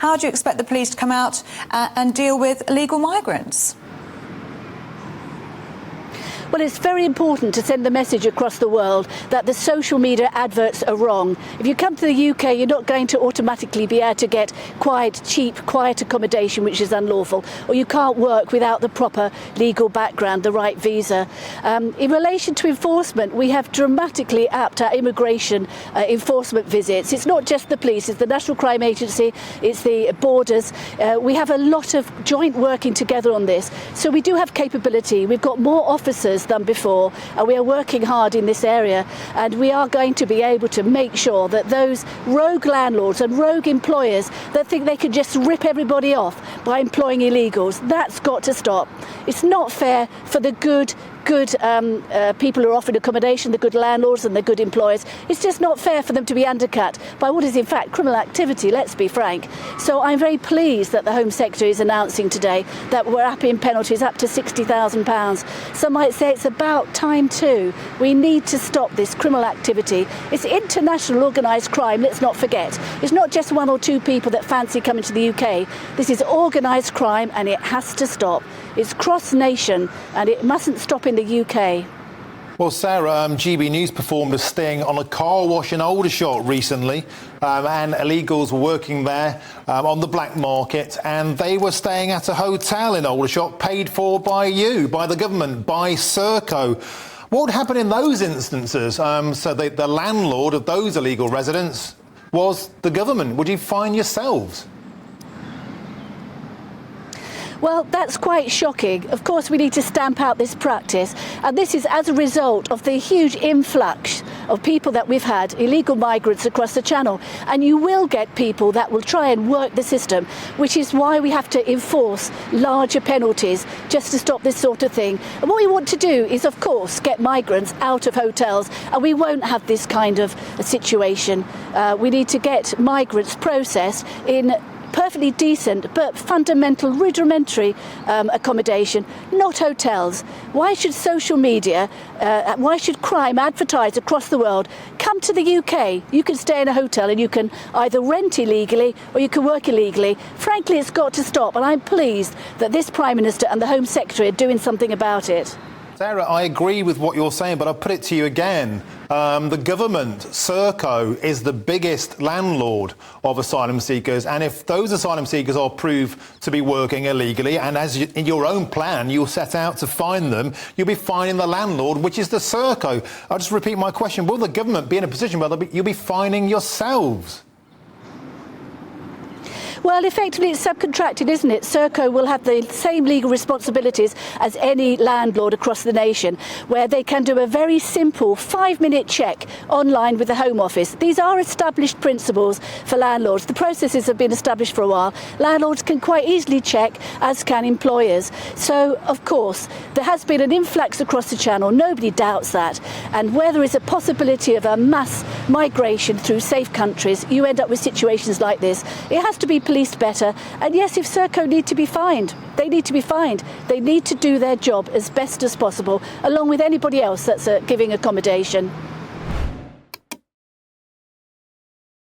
how do you expect the police to come out and deal with illegal migrants? Well, it's very important to send the message across the world that the social media adverts are wrong. If you come to the UK, you're not going to automatically be able to get cheap, quiet accommodation, which is unlawful, or you can't work without the proper legal background, the right visa. In relation to enforcement, we have dramatically upped our immigration enforcement visits. It's not just the police, it's the National Crime Agency, it's the borders. We have a lot of joint working together on this. So we do have capability. We've got more officers than before, and we are working hard in this area, and we are going to be able to make sure that those rogue landlords and rogue employers that think they can just rip everybody off by employing illegals, that's got to stop. It's not fair for the good people who are offering accommodation, the good landlords and the good employers. It's just not fair for them to be undercut by what is in fact criminal activity, let's be frank. So I'm very pleased that the Home Secretary is announcing today that we're upping penalties up to £60,000. Some might say it's about time too. We need to stop this criminal activity. It's international organised crime, let's not forget. It's not just one or two people that fancy coming to the UK. This is organised crime and it has to stop. It's cross-nation and it mustn't stop in the UK. Well, Sarah, GB News performed a sting on a car wash in Aldershot recently, and illegals were working there on the black market, and they were staying at a hotel in Aldershot paid for by you, by the government, by Serco. What would happen in those instances? So the landlord of those illegal residents was the government. Would you fine yourselves? Well, that's quite shocking. Of course, we need to stamp out this practice. And this is as a result of the huge influx of people that we've had, illegal migrants across the Channel. And you will get people that will try and work the system, which is why we have to enforce larger penalties just to stop this sort of thing. And what we want to do is, of course, get migrants out of hotels, and we won't have this kind of a situation. We need to get migrants processed in perfectly decent but fundamental rudimentary accommodation, not hotels. Why should social media, why should crime advertise across the world? Come to the UK. You can stay in a hotel and you can either rent illegally or you can work illegally. Frankly, it's got to stop, and I'm pleased that this Prime Minister and the Home Secretary are doing something about it. Sarah, I agree with what you're saying, but I'll put it to you again. The government, Serco, is the biggest landlord of asylum seekers, and if those asylum seekers are proved to be working illegally, and as in your own plan you'll set out to fine them, you'll be fining the landlord, which is the Serco. I'll just repeat my question. Will the government be in a position where you'll be fining yourselves? Well, effectively it's subcontracted, isn't it? Serco will have the same legal responsibilities as any landlord across the nation, where they can do a very simple 5-minute check online with the Home Office. These are established principles for landlords. The processes have been established for a while. Landlords can quite easily check, as can employers. So, of course, there has been an influx across the Channel. Nobody doubts that. And where there is a possibility of a mass migration through safe countries, you end up with situations like this. It has to be policed better, and yes, if Serco need to be fined, they need to be fined. They need to do their job as best as possible, along with anybody else that's giving accommodation.